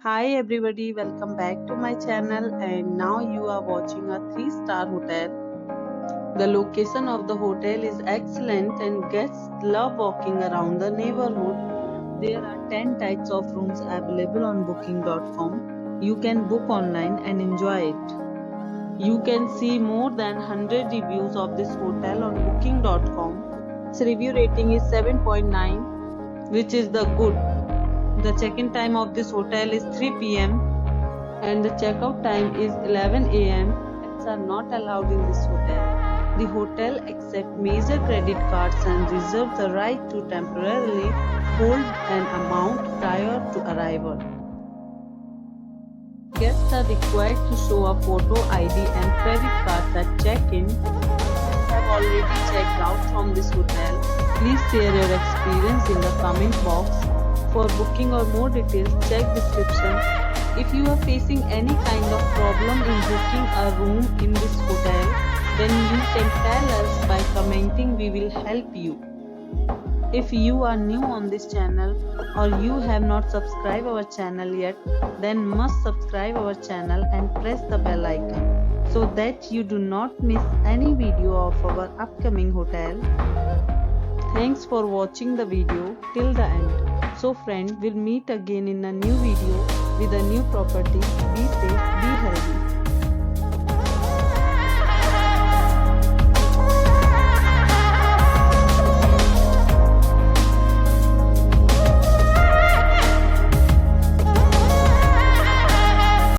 Hi everybody, welcome back to my channel, and now you are watching a 3-star hotel. The location of the hotel is excellent and guests love walking around the neighborhood. There are 10 types of rooms available on booking.com. You can book online and enjoy it. You can see more than 100 reviews of this hotel on booking.com. Its review rating is 7.9, which is the good. The check-in time of this hotel is 3 p.m. and the checkout time is 11 a.m. Pets are not allowed in this hotel. The hotel accepts major credit cards and reserves the right to temporarily hold an amount prior to arrival. Guests are required to show a photo ID and credit cards at check-in. If you have already checked out from this hotel, please share your experience in the comment box. For booking or more details, check description. If you are facing any kind of problem in booking a room in this hotel, then you can tell us by commenting. We will help you. If you are new on this channel or you have not subscribed our channel yet, then must subscribe our channel and press the bell icon so that you do not miss any video of our upcoming hotel. Thanks for watching the video till the end. So friend, we'll meet again in a new video with a new property. Be safe, be healthy.